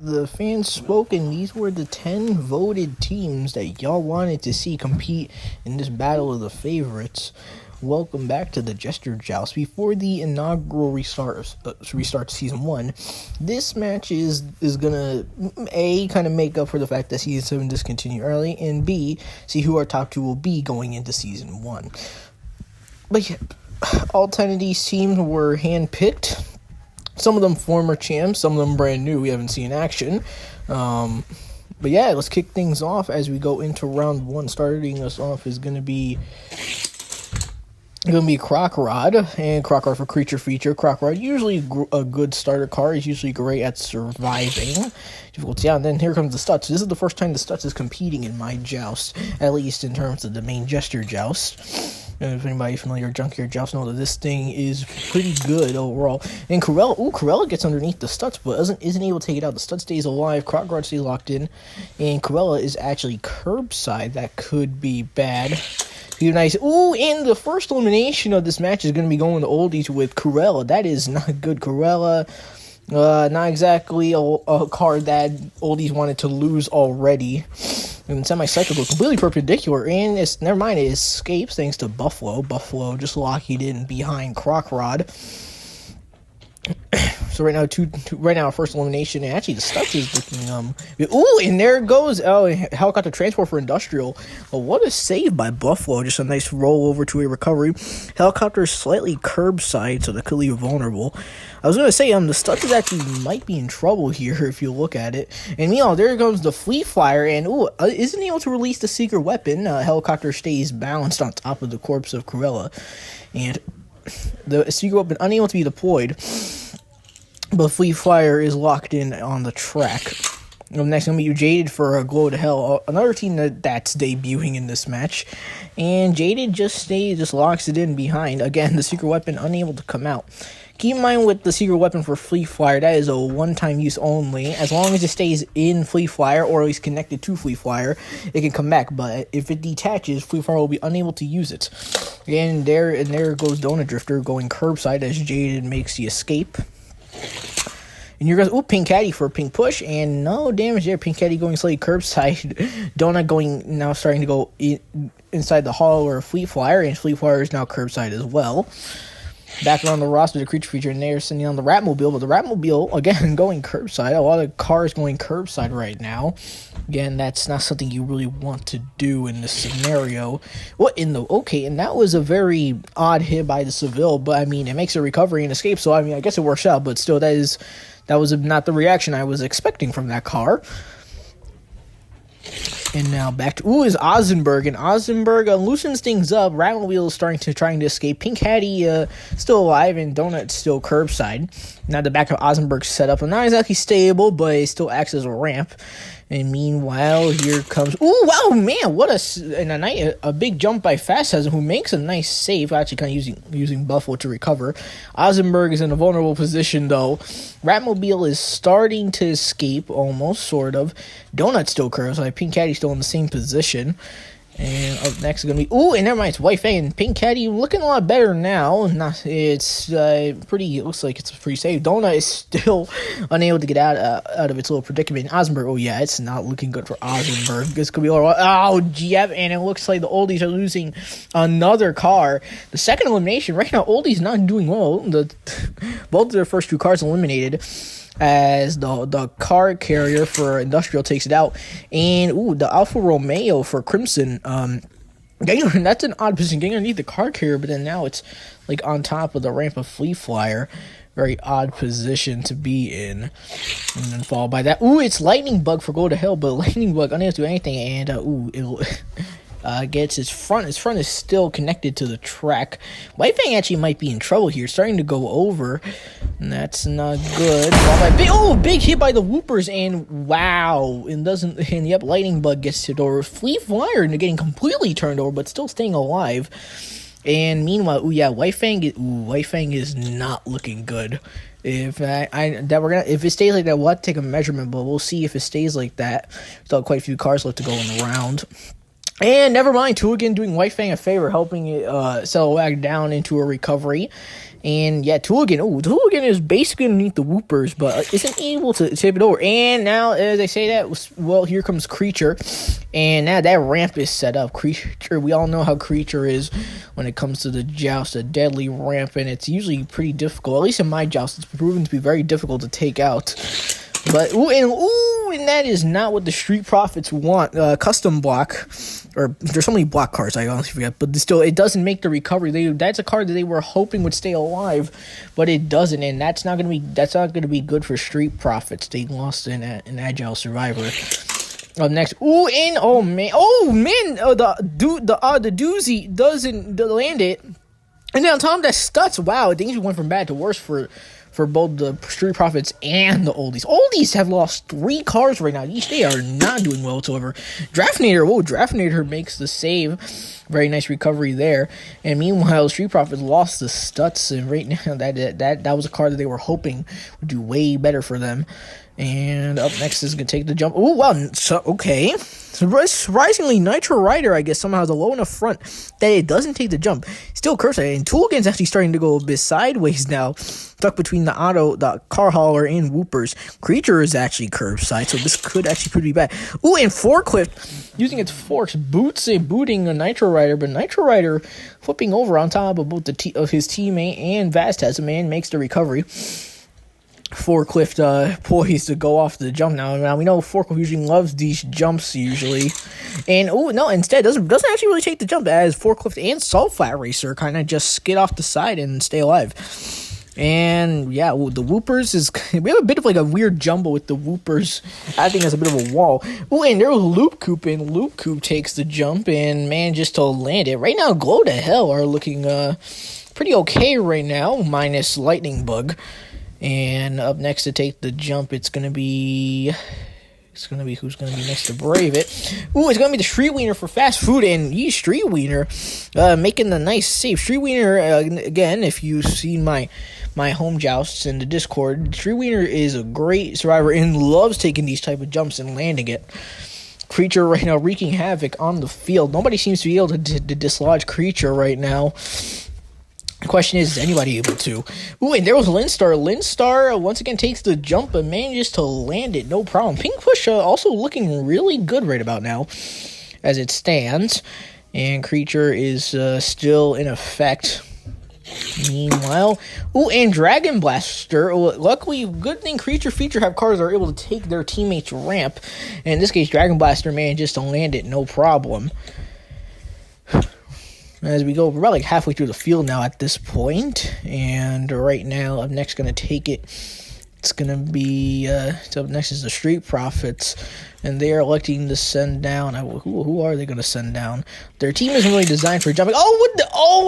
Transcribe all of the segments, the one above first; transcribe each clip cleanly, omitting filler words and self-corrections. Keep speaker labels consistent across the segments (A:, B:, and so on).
A: The fans spoke, and these were the 10 voted teams that y'all wanted to see compete in this battle of the favorites. Welcome back to the Jester joust. Before the inaugural restart season 1, this match is gonna A, kind of make up for the fact that season 7 discontinued early, and B, see who our top 2 will be going into season 1. But yeah, all 10 of these teams were handpicked. Some of them former champs, some of them brand new, we haven't seen action. But yeah, let's kick things off as we go into round 1. Starting us off is going to be Crocrod, and Crocrod for creature feature. Crocrod, usually a good starter card, is usually great at surviving difficulty. Yeah, and then here comes the Stutz. This is the first time the Stutz is competing in my joust, at least in terms of the main Jester joust. And if anybody familiar with Junkyard Joust know that this thing is pretty good overall. And Corella gets underneath the Stutz, but isn't able to take it out. The Stutz stays alive, Crocrod stays locked in, and Corella is actually curbside. That could be bad. Nice. Ooh, and the first elimination of this match is going to be going to oldies with Corella. That is not good. Corella, not exactly a card that oldies wanted to lose already. And semi-cyclical, completely perpendicular, and never mind, it escapes thanks to Buffalo. Buffalo just locking in behind Crocrod. So right now, our first elimination, and actually the Stutz is looking, ooh, and there it goes, helicopter transport for Industrial. Well, what a save by Buffalo, just a nice roll over to a recovery. Helicopter is slightly curbside, so that could leave vulnerable. I was going to say, the Stutz actually might be in trouble here if you look at it. And meanwhile, there comes the Fleet Flyer, and isn't able to release the secret weapon. Helicopter stays balanced on top of the corpse of Corella, and the secret weapon unable to be deployed. But Fleet Flyer is locked in on the track. Next, I'm going to be Jaded for Glow to Hell, another team that's debuting in this match. And Jaded just locks it in behind. Again, the secret weapon unable to come out. Keep in mind with the secret weapon for Fleet Flyer, that is a one-time use only. As long as it stays in Fleet Flyer, or at least connected to Fleet Flyer, it can come back. But if it detaches, Fleet Flyer will be unable to use it. And there goes Donut Drifter going curbside as Jaded makes the escape. And here goes, Pink Caddy for a Pink Push, and no damage there. Pink Caddy going slightly curbside. Donut now starting to go inside the Hollow or Fleet Flyer, and Fleet Flyer is now curbside as well. Back around the roster, the creature feature, and they're sending on the Ratmobile, but the Ratmobile, again, going curbside. A lot of cars going curbside right now. Again, that's not something you really want to do in this scenario. And that was a very odd hit by the Seville, but, I mean, it makes a recovery and escape, so, I mean, I guess it works out, but still, that was not the reaction I was expecting from that car. And now back to, is Ozenberg, and Ozenberg loosens things up. Ratmobile is trying to escape. Pink Hattie still alive, and Donut still curbside. Now the back of Ozenberg's setup, not exactly stable, but it still acts as a ramp. And meanwhile, here comes, wow, man, what a big jump by Fasthausen, who makes a nice save, actually kind of using Buffalo to recover. Ozenberg is in a vulnerable position, though. Ratmobile is starting to escape, almost, sort of. Donut still curves, so Pink Caddy still in the same position. And up next is going to be, and never mind, it's White Fang, and Pink Caddy looking a lot better now. It looks like it's pretty safe. Donut is still unable to get out of its little predicament. Ozenberg, it's not looking good for Ozenberg. This could be all right. And it looks like the oldies are losing another car. The second elimination, right now, oldies not doing well. Both of their first 2 cars eliminated, as the car carrier for Industrial takes it out. And, the Alfa Romeo for Crimson, that's an odd position, getting underneath the car carrier, but then now it's, like, on top of the ramp of Fleet Flyer. Very odd position to be in. And then followed by that, it's Lightning Bug for Go to Hell, but Lightning Bug unable to do anything, and, it'll... gets his front. His front is still connected to the track. White Fang actually might be in trouble here, starting to go over. And that's not good. Big hit by the Whoopers, and wow. Lightning Bug gets tipped over. Fleet Flyer and getting completely turned over, but still staying alive. And meanwhile, White Fang is not looking good. If it stays like that, we'll have to take a measurement, but we'll see if it stays like that. Still quite a few cars left to go in the round. And never mind, Two again doing White Fang a favor, helping it settle back down into a recovery. And yeah, Tooligan is basically underneath the Whoopers, but isn't able to tip it over. And now, as I say that, well, here comes Creature. And now that ramp is set up. Creature, we all know how Creature is when it comes to the joust, a deadly ramp, and it's usually pretty difficult. At least in my joust, it's proven to be very difficult to take out. But and that is not what the Street Profits want. Custom block, or there's so many block cards I honestly forget, but still, it doesn't make the recovery. That's a card that they were hoping would stay alive, but it doesn't, and that's not gonna be good for Street Profits. They lost an Agile Survivor. Up next, the doozy doesn't land it, and then on top of that, Stutz. Wow, things went from bad to worse for both the Street Profits and the Oldies. Oldies have lost 3 cards right now. They are not doing well whatsoever. Draftinator makes the save. Very nice recovery there. And meanwhile, Street Profits lost the Stutz, and right now that was a card that they were hoping would do way better for them. And up next is going to take the jump. Oh, wow. So, okay. Surprisingly, Nitro Rider, I guess, somehow has a low enough front that it doesn't take the jump. Still cursor. And Tooligan's actually starting to go a bit sideways now. Stuck between the car hauler and Whoopers. Creature is actually curbside, so this could actually pretty bad. Ooh, and Forklift, using its forks, booting a Nitro Rider, but Nitro Rider flipping over on top of both of his teammate and Vaztaz. Man makes the recovery. Forklift poised to go off the jump now. Now we know Forklift usually loves these jumps usually, and instead doesn't actually really take the jump, as Forklift and Salt Flat Racer kind of just skid off the side and stay alive. And yeah, the Whoopers we have a bit of like a weird jumble with the Whoopers acting as a bit of a wall. Oh, and there was Loop Coop, and Loop Coop takes the jump and manages to land it. Right now, Glow to Hell are looking pretty okay right now, minus Lightning Bug. And up next to take the jump, it's gonna be who's gonna be next to brave it. Ooh, it's gonna be the Street Wiener for Fast Food, and Street Wiener making the nice save. Street Wiener again, if you've seen my home jousts in the Discord, Street Wiener is a great survivor and loves taking these type of jumps and landing it. Creature right now wreaking havoc on the field. Nobody seems to be able to dislodge Creature right now. The question is anybody able to? Ooh, and there was Linstar. Linstar once again takes the jump and manages to land it, no problem. Pink Push also looking really good right about now, as it stands. And Creature is still in effect. Meanwhile, and Dragon Blaster. Luckily, good thing Creature Feature have cards that are able to take their teammates' ramp. And in this case, Dragon Blaster manages to land it, no problem. As we go, we're about like halfway through the field now at this point, and right now, up next, going to take it. It's going to be, up next is the Street Profits, and they are electing to send down, who are they going to send down? Their team isn't really designed for jumping.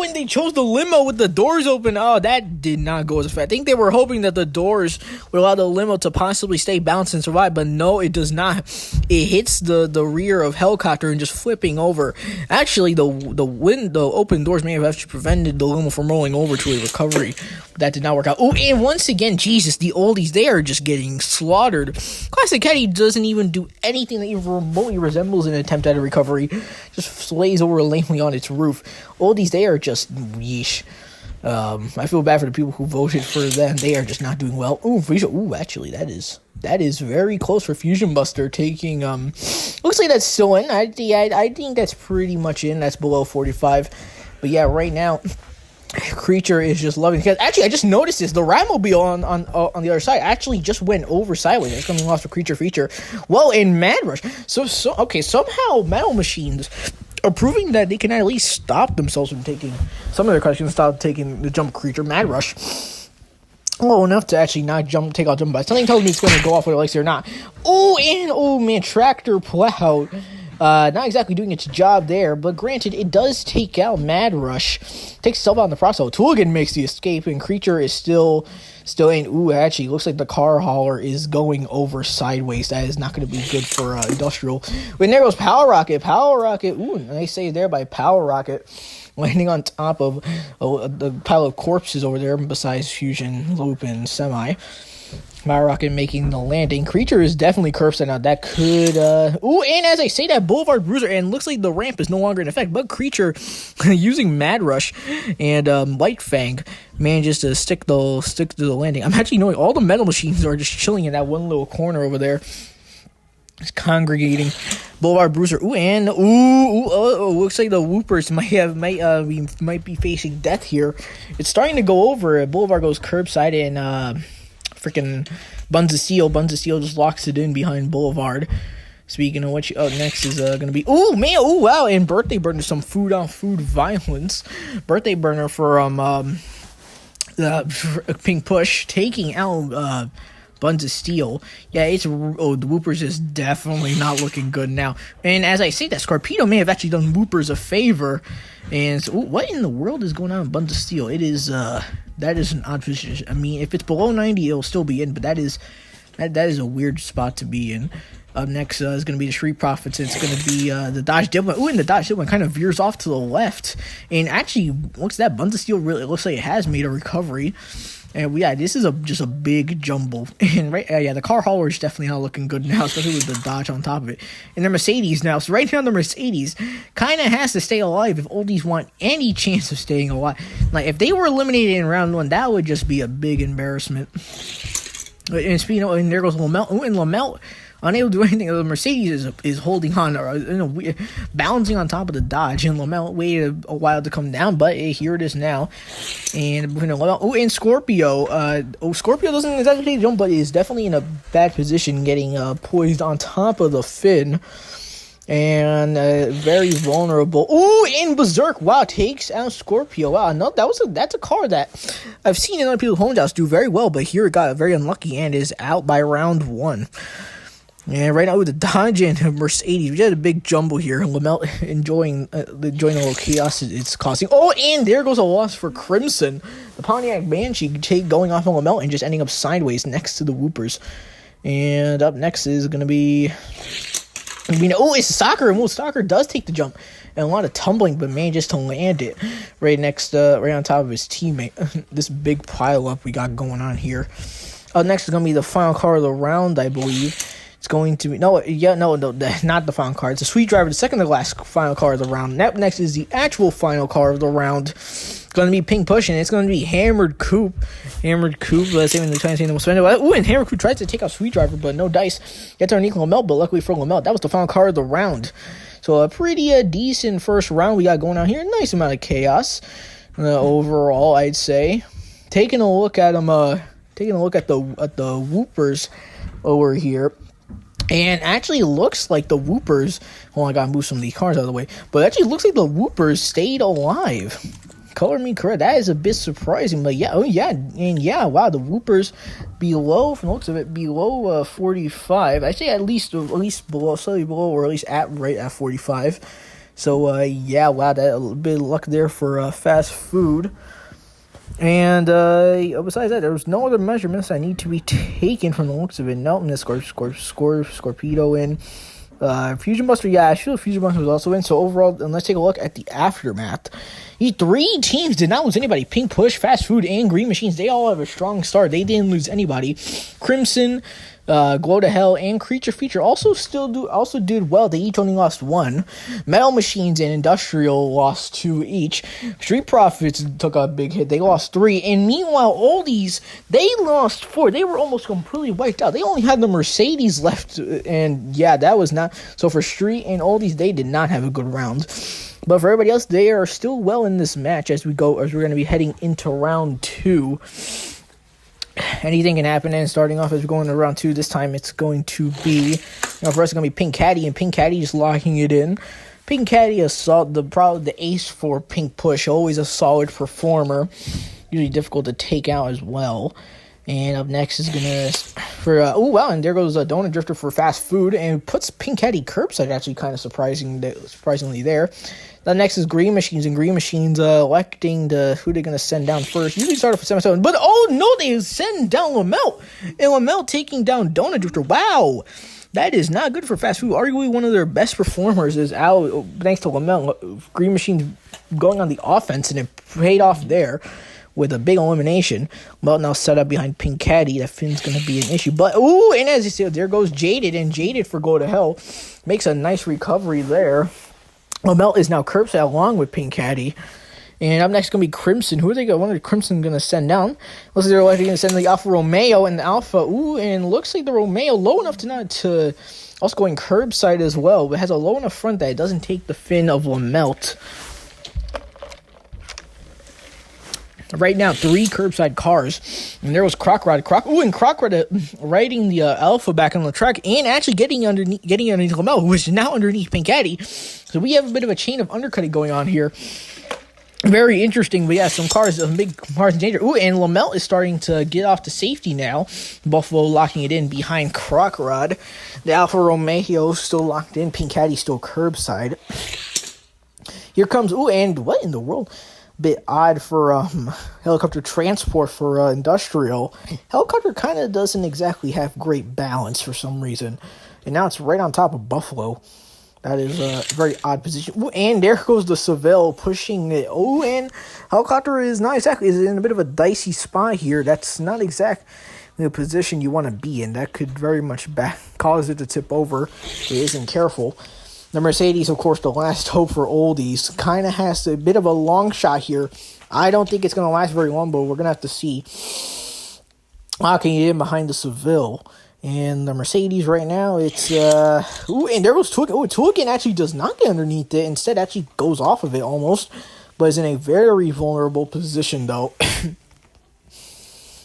A: And they chose the limo with the doors open. Oh, that did not go as fast. I think they were hoping that the doors would allow the limo to possibly stay balanced and survive, but no, it does not. It hits the rear of Helicopter and just flipping over. Actually, the open doors may have actually prevented the limo from rolling over to a recovery. That did not work out. Oh, and once again, Jesus, the Oldies, they are just getting slaughtered. Classic Eddie doesn't even do anything that even remotely resembles an attempt at a recovery. Just slays over lamely on its roof. Oldies, they are just yeesh. I feel bad for the people who voted for them. They are just not doing well. Actually, that is very close for Fusion Buster taking. Looks like that's still in. I think that's pretty much in. That's below 45. But yeah, right now, Creature is just loving it. Actually, I just noticed this. The Ratmobile on the other side actually just went over sideways. It's coming off for Creature Feature. Well, in Mad Rush. Somehow Metal Machines are proving that they can at least stop themselves from taking some of their cards. Can stop taking the jump Creature Mad Rush low enough to actually not take out jump. But something tells me it's going to go off with Elixir or not. Tractor Plow. Not exactly doing its job there, but granted, it does take out Mad Rush. Takes itself out in the process. Tooligan makes the escape, and Creature is still in. Actually, looks like the car hauler is going over sideways. That is not going to be good for Industrial. When there goes Power Rocket. Nice save there by Power Rocket. Landing on top of the pile of corpses over there, besides Fusion, Loop, and Semi. My Rocket making the landing. Creature is definitely curbside now. That could, ooh, and as I say that, Boulevard Bruiser, and looks like the ramp is no longer in effect, but Creature, using Mad Rush and, Light Fang, manages to stick to the landing. I'm actually knowing all the metal machines are just chilling in that one little corner over there. It's congregating. Boulevard Bruiser. Looks like the Whoopers might be facing death here. It's starting to go over. Boulevard goes curbside, and, freaking Buns of Steel. Buns of Steel just locks it in behind Boulevard. Speaking of which, next is going to be... wow, and Birthday Burner, some food-on-food violence. Birthday Burner for Pink Push, taking out Buns of Steel. Yeah, the Whoopers is definitely not looking good now. And as I say that, Scorpedo may have actually done Whoopers a favor. And so, what in the world is going on with Buns of Steel? It is... that is an odd position. I mean, if it's below 90, it'll still be in, but that is a weird spot to be in. Up next is going to be the Street Profits. It's going to be the Dodge Diplomat. And the Dodge Diplomat kind of veers off to the left. And actually, looks at that, Buns of Steel really looks like it has made a recovery. And this is just a big jumble. And the car hauler is definitely not looking good now, especially with the Dodge on top of it. And the Mercedes now. So right now the Mercedes kind of has to stay alive if oldies want any chance of staying alive. Like if they were eliminated in round 1, that would just be a big embarrassment. And speaking of, and there goes Lamelt. And Lamelt, unable to do anything. The Mercedes is holding on, balancing on top of the Dodge, and Lamelt waited a while to come down, but here it is now. And and Scorpio. Scorpio doesn't exactly jump, but is definitely in a bad position, getting poised on top of the fin, and very vulnerable. And Berserk. Wow, takes out Scorpio. Wow, no, that's a car that I've seen in other people's home jobs do very well, but here it got very unlucky and is out by round 1. And right now with the Dodge and Mercedes, we had a big jumble here. Lamelt enjoying a little chaos it's causing. And there goes a loss for Crimson. The Pontiac Banshee going off on Lamelt and just ending up sideways next to the Whoopers. And up next is going to be... it's Soccer. And Soccer does take the jump. And a lot of tumbling, but manages to land it right on top of his teammate. This big pile up we got going on here. Up next is going to be the final car of the round, I believe. It's going to be... No, not the final card. It's a Sweet Driver, the second to last final card of the round. That next is the actual final card of the round. It's going to be Pink Push, and it's going to be Hammered Coupe. Saving the time to spend it. And Hammered Coupe tries to take out Sweet Driver, but no dice. Gets underneath Lamelt, but luckily for Lamelt, that was the final card of the round. So a pretty decent first round we got going on here. Nice amount of chaos overall, I'd say. Taking a look at the Whoopers over here. And actually looks like the Whoopers... Hold on, I gotta move some of these cars out of the way. But it actually looks like the Whoopers stayed alive. Color me correct. That is a bit surprising. But wow, the Whoopers below, from the looks of it, below 45. I say at least below, slightly below, or at least right at 45. So, wow, that a little bit of luck there for fast food. And besides that, there was no other measurements that need to be taken from the looks of it. No, and the Scorpedo in. Fusion Buster, I feel Fusion Buster was also in. So overall, and let's take a look at the aftermath. These 3 teams did not lose anybody. Pink Push, Fast Food, and Green Machines, they all have a strong start. They didn't lose anybody. Crimson, Glow to Hell, and Creature Feature also did well. They each only lost 1. Metal Machines and Industrial lost 2 each. Street Profits took a big hit. They lost 3. And meanwhile, Oldies, they lost 4. They were almost completely wiped out. They only had the Mercedes left. And that was not... So for Street and Oldies, they did not have a good round. But for everybody else, they are still well in this match as we're going to be heading into round 2. Anything can happen, and starting off as we're going to round 2, this time it's going to be, for us it's going to be Pink Caddy, and Pink Caddy just locking it in. Pink Caddy is the ace for Pink Push, always a solid performer, usually difficult to take out as well. And up next is and there goes a Donut Drifter for Fast Food, and puts Pink Caddy curbside, actually kind of surprisingly there. The next is Green Machines, and Green Machines electing who they're going to send down first. Usually start off with 7-7, but they send down Lamelt, and Lamelt taking down Donut Drifter. Wow, that is not good for Fast Food. Arguably one of their best performers is out, thanks to Lamelt. Green Machines going on the offense, and it paid off there. with a big elimination. Well, now set up behind Pink Caddy. That Finn's going to be an issue. But, ooh, and as you see, there goes Jaded. And Jaded for Go to Hell makes a nice recovery there. Lamelt is now curbside along with Pink Caddy. And up next is going to be Crimson. Who are they going? One of the Crimson going to send down. Looks like they're likely going to send the Alpha Romeo and the Alpha. Ooh, and looks like the Romeo low enough to not to also going curbside as well. But has a low enough front that it doesn't take the Finn of Lamelt. Right now, 3 curbside cars. And there was Crocrod. And Crocrod riding the Alpha back on the track and actually getting underneath Lamelt, who is now underneath Pink Caddy. So we have a bit of a chain of undercutting going on here. Very interesting, but yeah, some big cars in danger. Ooh, and Lamelt is starting to get off to safety now. Buffalo locking it in behind Crocrod. The Alfa Romeo still locked in. Pink Caddy still curbside. Here comes, ooh, and what in the world? Bit odd for helicopter transport for industrial. Helicopter kind of doesn't exactly have great balance for some reason. And now it's right on top of Buffalo. That is a very odd position. Ooh, and there goes the Seville pushing it. Oh, and helicopter is not exactly is in a bit of a dicey spot here. That's not exactly the position you want to be in. That could very much cause it to tip over if it isn't careful. The Mercedes, of course, the last hope for oldies, kind of has a bit of a long shot here. I don't think it's going to last very long, but we're going to have to see. Locking it in behind the Seville. And the Mercedes right now, it's, ooh, and there goes Tuikin. Oh, Tuikin actually does not get underneath it. Instead, actually goes off of it almost. But is in a very vulnerable position, though.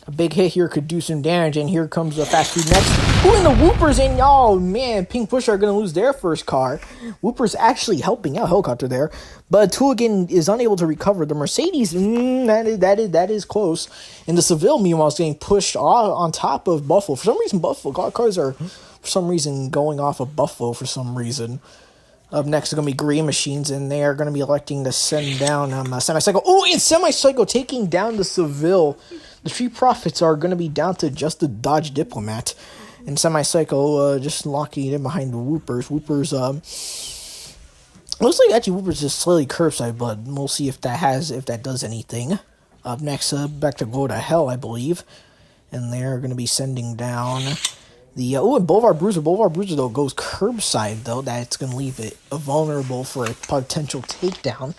A: A big hit here could do some damage. And here comes the fast food next. Ooh, and the Whoopers, and oh, man, Pink Push are going to lose their first car. Whoopers actually helping out Helicopter there. But Tuikin is unable to recover. The Mercedes, that is close. And the Seville, meanwhile, is getting pushed on top of Buffalo. For some reason, Buffalo cars are, for some reason, going off of Buffalo for some reason. Up next is going to be Green Machines, and they are going to be electing to send down Semi-Cycle. Oh, and Semi-Cycle taking down the Seville. The Street Profits are going to be down to just the Dodge Diplomat. And Semi-Cycle just locking it in behind the Whoopers. Whoopers, looks like actually Whoopers is slightly curbside, but we'll see if that does anything. Up next, back to Go to Hell, I believe. And they're going to be sending down the, and Boulevard Bruiser. Boulevard Bruiser, though, goes curbside, though. That's going to leave it vulnerable for a potential takedown.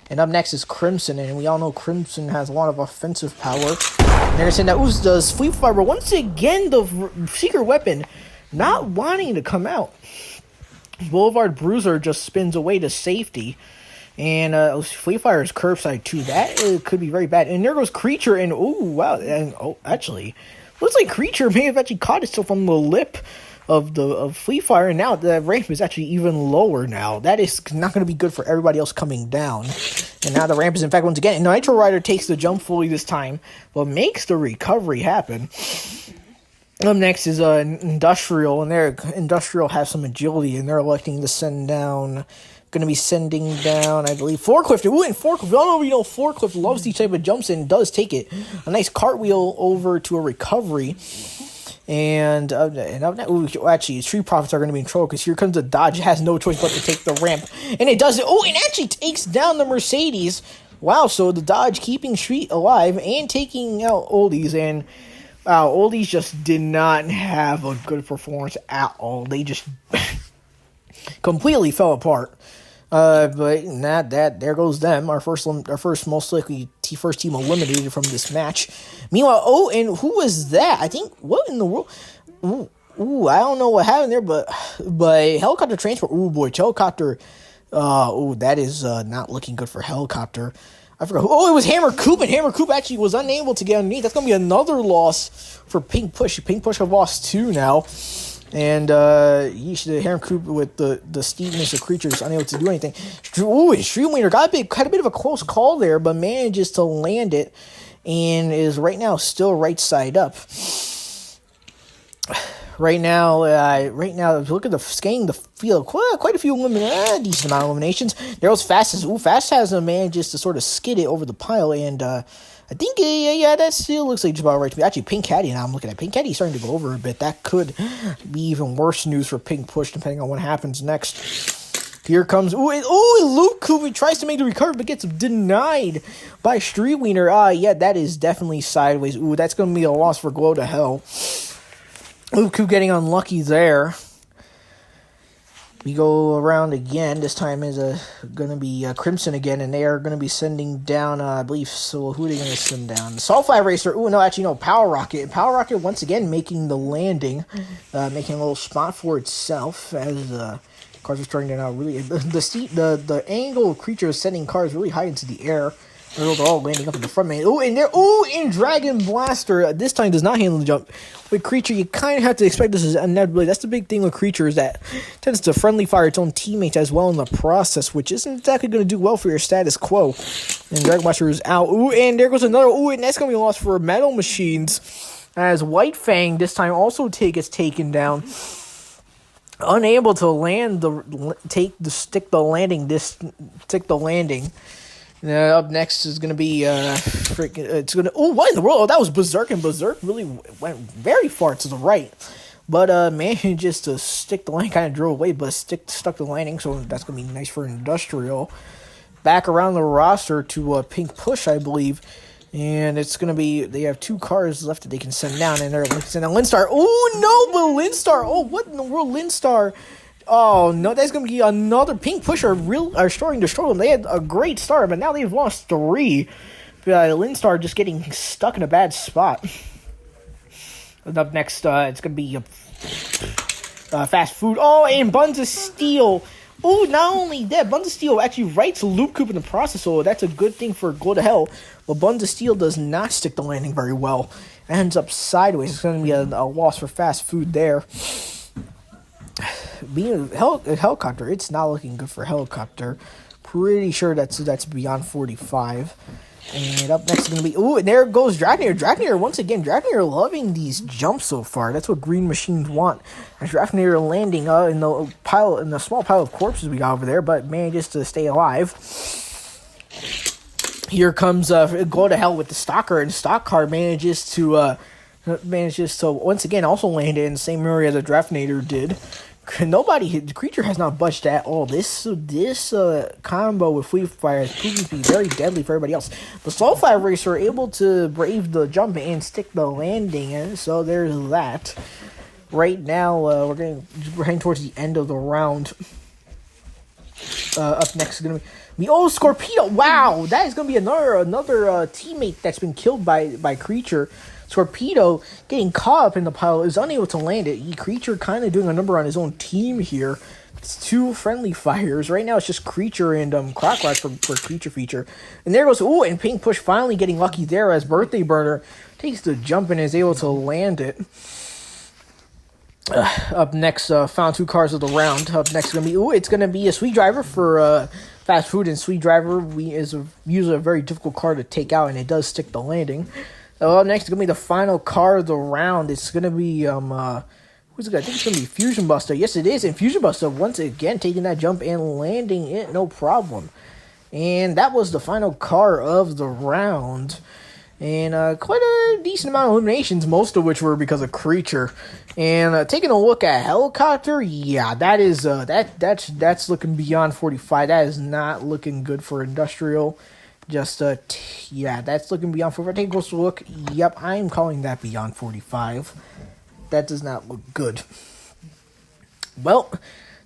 A: And up next is Crimson, and we all know Crimson has a lot of offensive power. And they're saying that does Fleet Fiber. Once again, the secret weapon not wanting to come out. Boulevard Bruiser just spins away to safety. And Fleet Fire is curbside too. That could be very bad. And there goes Creature, and oh wow, and actually, looks like Creature may have actually caught itself on the lip of Fleet Fire, and now the ramp is actually even lower now. That is not going to be good for everybody else coming down. And now the ramp is, in fact, once again, and Nitro Rider takes the jump fully this time, but makes the recovery happen. Up next is Industrial, and their Industrial has some agility, and they're electing to send down, going to be sending down, I believe, Forklift. Ooh, and Forklift, y'all know, Forklift loves these type of jumps and does take it. A nice cartwheel over to a recovery. And actually, Street Profits are going to be in trouble because here comes the Dodge. It has no choice but to take the ramp. And it does it. Oh, and actually takes down the Mercedes. Wow, so the Dodge keeping Street alive and taking out Oldies. And Oldies just did not have a good performance at all. They just completely fell apart. But not that, there goes them. Our first most likely first team eliminated from this match. Meanwhile, oh, and who was that? I think, what in the world? Ooh, I don't know what happened there, but Helicopter Transport, ooh boy, Helicopter, that is not looking good for Helicopter. I forgot. It was Hammer Coop, and Hammer Coop actually was unable to get underneath. That's going to be another loss for Pink Push. Pink Push have lost 2 now. And the Hammer Coop with the steepness of Creatures unable to do anything. Ooh, and Streamweeder got a bit of a close call there, but manages to land it and is right now still right side up. Right now, if you look at the scanning the field, quite a few decent amount of eliminations. There was Fast has manages to sort of skid it over the pile, and I think, that still looks like just about right to me. Actually, Pink Caddy, now I'm looking at Pink Caddy starting to go over a bit. That could be even worse news for Pink Push, depending on what happens next. Here comes Luke who tries to make the recovery but gets denied by Street Wiener. Yeah, that is definitely sideways. Ooh, that's gonna be a loss for Glow to Hell. Luke getting unlucky there. We go around again. This time is going to be Crimson again, and they are going to be sending down, I believe, so who are they going to send down? Soulfly Racer. Ooh, no, actually, no, Power Rocket. Power Rocket once again making the landing, making a little spot for itself as cars are starting to now really... The angle of Creature is sending cars really high into the air. They're all landing up in the front, man. And Dragon Blaster this time does not handle the jump. With Creature, you kind of have to expect this is inevitability. That's the big thing with Creature, is that it tends to friendly fire its own teammates as well in the process, which isn't exactly going to do well for your status quo. And Dragon Blaster is out. And there goes another. And that's going to be a loss for Metal Machines, as White Fang this time also gets taken down. Unable to stick the landing. Up next is going to be, what in the world? Oh, that was Berserk, and Berserk really went very far to the right. But manages to stick the landing, kind of drove away, but stuck the landing, so that's going to be nice for Industrial. Back around the roster to Pink Push, I believe. And it's going to be, they have 2 cars left that they can send down, and they're going to send down Linstar. Oh, no, but Linstar, what in the world, Linstar? Oh, no, that's going to be another Pink Push are starting to struggle. They had a great start, but now they've lost 3. Linstar just getting stuck in a bad spot. And up next, it's going to be Fast Food. Oh, and Buns of Steel. Oh, not only that, Buns of Steel actually writes Loop Coop in the process, so that's a good thing for Go to Hell. But Buns of Steel does not stick the landing very well. It ends up sideways. It's going to be a loss for Fast Food there. Being a helicopter, it's not looking good for helicopter. Pretty sure that's beyond 45. And up next is going to be... and there goes Dragneer. Dragneer, once again, Dragneer loving these jumps so far. That's what Green Machines want. And Dragneer landing in the small pile of corpses we got over there, but manages to stay alive. Here comes Go to Hell with the Stalker, and Stock Car manages to once again also land in the same area the Draftnator did. The Creature has not budged at all. This combo with Fleet Fire has proven to be very deadly for everybody else. The Soulfire Racer are able to brave the jump and stick the landing, and so there's that. Right now, we're heading towards the end of the round. Up next is going to be Scorpedo. Wow, that is going to be another teammate that's been killed by Creature. Scorpedo getting caught up in the pile is unable to land it. Creature kind of doing a number on his own team here. It's 2 friendly fires. Right now it's just Creature and Crocodile for Creature feature. And there goes, and Pink Push finally getting lucky there as Birthday Burner takes the jump and is able to land it. Up next, found 2 cars of the round. Up next is going to be, it's going to be a Sweet Driver for Fast Food, and Sweet Driver is usually a very difficult car to take out, and it does stick the landing. Up next is going to be the final car of the round. It's going to be, who's it? I think it's going to be Fusion Buster. Yes, it is. And Fusion Buster, once again, taking that jump and landing it, no problem. And that was the final car of the round. And quite a decent amount of eliminations, most of which were because of Creature. And taking a look at Helicopter, yeah, that is that's looking beyond 45. That is not looking good for Industrial. Just, that's looking beyond 45. Take a closer look. Yep, I'm calling that beyond 45. That does not look good. Well,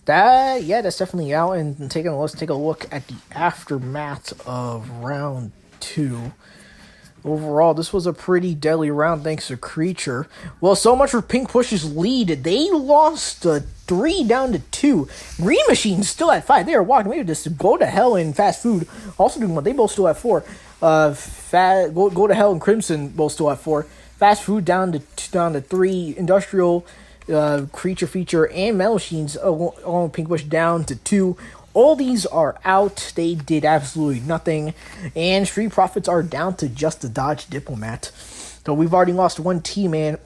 A: that's definitely out. And let's take a look at the aftermath of round 2. Overall, this was a pretty deadly round thanks to Creature. Well, so much for Pink Push's lead. They lost 3 down to 2. Green Machine still at 5. They are walking away with this. Go to Hell and Fast Food also doing what? They both still at 4. Go to Hell and Crimson both still at 4. Fast Food down to 3. Industrial, Creature feature, and Metal Machines all Pink Push down to 2. All these are out. They did absolutely nothing. And Street Profits are down to just the Dodge Diplomat. So we've already lost 1 team, and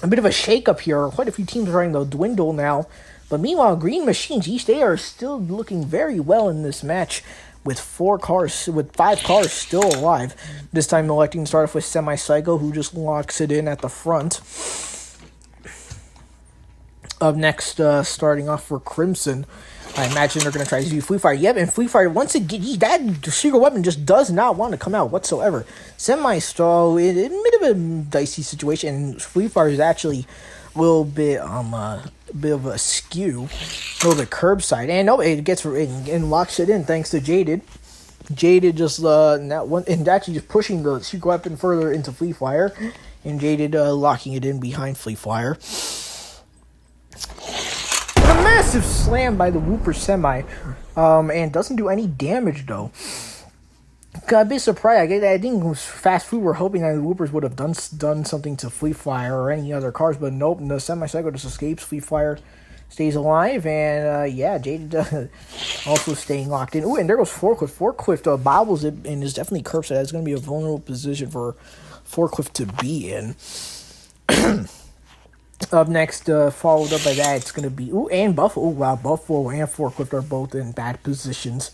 A: a bit of a shakeup here. Quite a few teams are starting to dwindle now. But meanwhile, Green Machines, they are still looking very well in this match with 5 cars still alive. This time electing to start off with Semi-Psycho, who just locks it in at the front. Up next, starting off for Crimson. I imagine they're going to try to use Fleet Fire. Yep, and Fleet Fire, once again, that secret weapon just does not want to come out whatsoever. Semi-stall, in a bit of a dicey situation, and Fleet Fire is actually a little bit, a bit of a skew, a little bit curbside, and it gets, and locks it in thanks to Jaded. Jaded just, and actually just pushing the secret weapon further into Fleet Fire, and Jaded locking it in behind Fleet Fire. A massive slam by the Whooper Semi, and doesn't do any damage though. Got a bit surprised. I think Fast Food were hoping that the Whoopers would have done something to Fleet Fire or any other cars, but nope. The Semi-Psycho just escapes. Fleet Fire stays alive, and Jaded also staying locked in. Ooh, and there goes Forklift. Forklift bobbles it and is definitely curbside. That's going to be a vulnerable position for Forklift to be in. Up next, followed up by that, it's going to be... Ooh, and Buffalo. Oh, wow. Buffalo and Forklift are both in bad positions.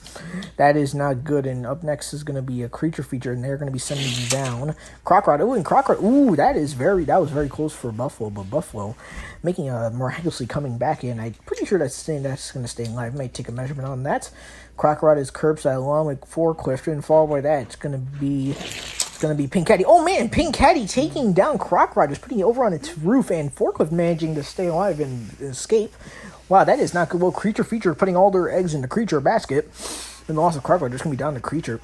A: That is not good. And up next is going to be a Creature Feature, and they're going to be sending you down. Crocrod. Ooh, and Crocrod. Ooh, that was very close for Buffalo. But Buffalo making miraculously coming back in. I'm pretty sure that's going to stay alive. Might take a measurement on that. Crocrod is curbside along with Forklift, and followed by that, it's going to be Pink Caddy. Oh man, Pink Caddy taking down Crocrod, just putting it over on its roof, and Forklift managing to stay alive and escape. Wow, that is not good. Well, Creature Feature putting all their eggs in the Creature basket. And the loss of Crocrod just going to be down to Creature.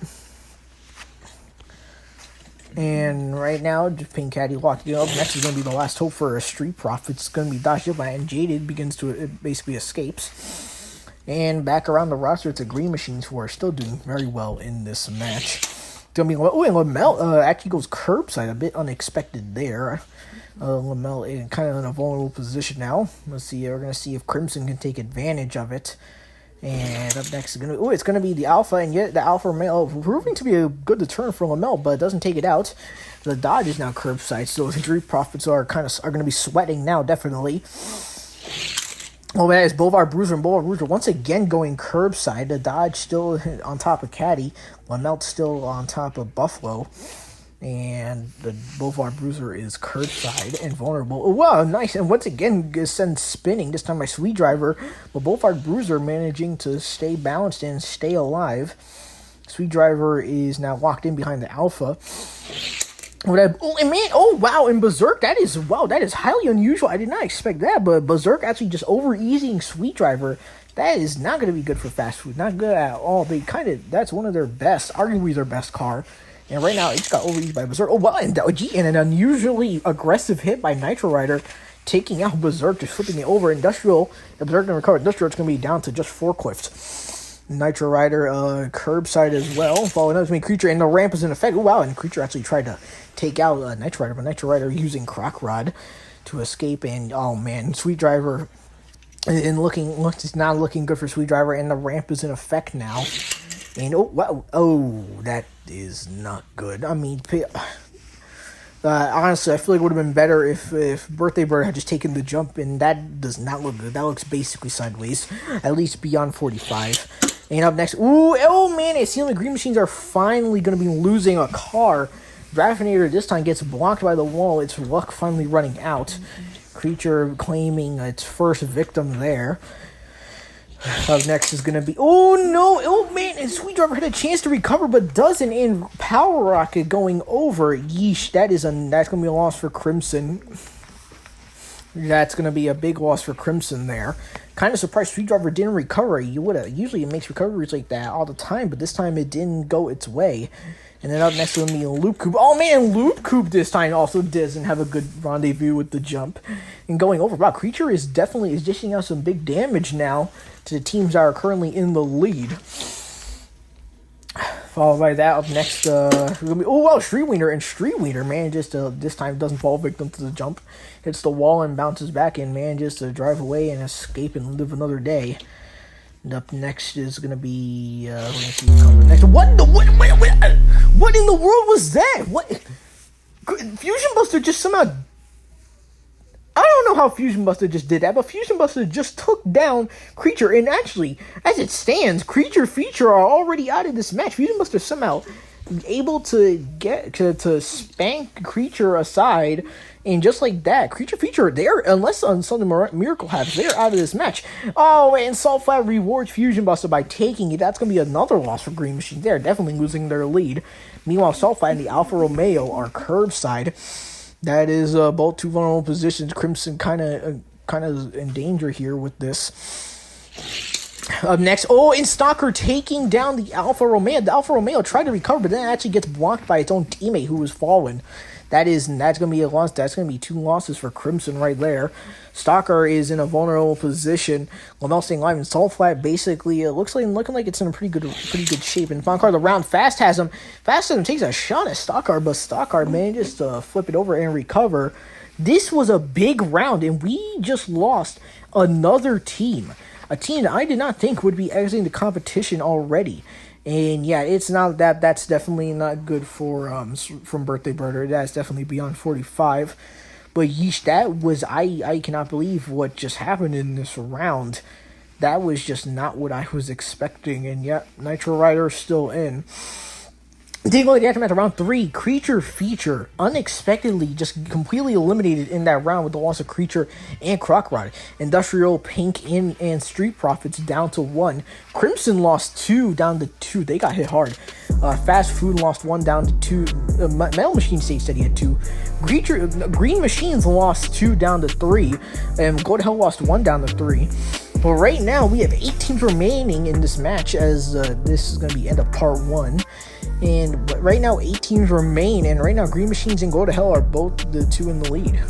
A: And right now, Pink Caddy locked it up. Next is going to be the last hope for a Street Profit. It's going to be dodged up by, and Jaded begins to basically escapes. And back around the roster, it's a Green Machines who are still doing very well in this match. And Lamel actually goes curbside, a bit unexpected there. Lamel in kind of in a vulnerable position now. Let's see, we're gonna see if Crimson can take advantage of it. And up next is it's gonna be the Alpha, and yet the Alpha Male proving to be a good deterrent for Lamel, but it doesn't take it out. The Dodge is now curbside, so the Street Profits are gonna be sweating now, definitely. Oh, that is Boulevard Bruiser, and Boulevard Bruiser once again going curbside. The Dodge still on top of Caddy. Lamelt still on top of Buffalo. And the Boulevard Bruiser is curbside and vulnerable. Oh, wow, nice. And once again, sends spinning, this time by Sweet Driver. But Boulevard Bruiser managing to stay balanced and stay alive. Sweet Driver is now locked in behind the Alpha. Wow, and Berserk, that is highly unusual. I did not expect that, but Berserk actually just over-easing Sweet Driver. That is not going to be good for Fast Food. Not good at all. That's one of their best, arguably their best car. And right now, it's got over-eased by Berserk. Oh, wow, and an unusually aggressive hit by Nitro Rider, taking out Berserk, just flipping it over. Industrial, the Berserk can recover. Industrial, it's going to be down to just Forklift. Nitro Rider curbside as well. Following up, Creature, and the ramp is in effect. Oh, wow, and Creature actually tried to take out Nitro Rider, but Nitro Rider using Croc Rod to escape. And oh man, Sweet Driver it's not looking good for Sweet Driver, and the ramp is in effect now. And oh wow, that is not good. I mean, honestly, I feel like it would have been better if Birthday Bird had just taken the jump, and that does not look good. That looks basically sideways, at least beyond 45. And up next, it seems like Green Machines are finally going to be losing a car. Draftinator this time gets blocked by the wall. Its luck finally running out. Creature claiming its first victim there. Up next is going to be... and Sweet Driver had a chance to recover, but doesn't, and Power Rocket going over. Yeesh, that's going to be a loss for Crimson. That's going to be a big loss for Crimson there. Kind of surprised Sweet Driver didn't recover. Usually it makes recoveries like that all the time, but this time it didn't go its way. And then up next will be Loop Coupe. Oh man, Loop Coupe this time also doesn't have a good rendezvous with the jump. And going over. Wow, Creature is dishing out some big damage now to the teams that are currently in the lead. Followed by that, up next, Street Wiener. And Street Wiener manages to, this time doesn't fall victim to the jump. Hits the wall and bounces back and manages to drive away and escape and live another day. And up next is going to be, What in the world was that? What? Fusion Buster just somehow... I don't know how Fusion Buster just did that, but Fusion Buster just took down Creature. And actually, as it stands, Creature Feature are already out of this match. Fusion Buster somehow able to get to spank Creature aside, and just like that, Creature Feature, they're, unless something miracle happens, they're out of this match. Oh, and Salt Flat rewards Fusion Buster by taking it. That's going to be another loss for Green Machine. They're definitely losing their lead. Meanwhile, Salt Flat and the Alfa Romeo are curbside. That is both two vulnerable positions. Crimson kind of in danger here with this. Up next, and Stalker taking down the Alfa Romeo. The Alfa Romeo tried to recover, but then it actually gets blocked by its own teammate who was fallen. That's going to be a loss. That's going to be 2 losses for Crimson right there. Stalker is in a vulnerable position. Lamel staying alive, and Salt Flat basically looking like it's in a pretty good shape. And final card of the round, Fast has him. Takes a shot at Stalker, but Stalker manages to flip it over and recover. This was a big round, and we just lost another team. A team that I did not think would be exiting the competition already. And yeah, it's not that. That's definitely not good for from Birthday Birder. That's definitely beyond 45. But yeesh, that was, I cannot believe what just happened in this round. That was just not what I was expecting. And yeah, Nitro Rider is still in. Taking a look at the aftermath of round 3, Creature Feature unexpectedly just completely eliminated in that round with the loss of Creature and Crocrod. Industrial, Pink, and Street Profits down to 1. Crimson lost 2 down to 2. They got hit hard. Fast Food lost 1 down to 2. Metal Machine stayed steady at 2. Green Machines lost 2 down to 3. And Gold Hell lost 1 down to 3. But right now, we have 8 teams remaining in this match, as this is going to be end of part 1. And right now, 8 teams remain, and right now, Green Machines and Go to Hell are both the 2 in the lead.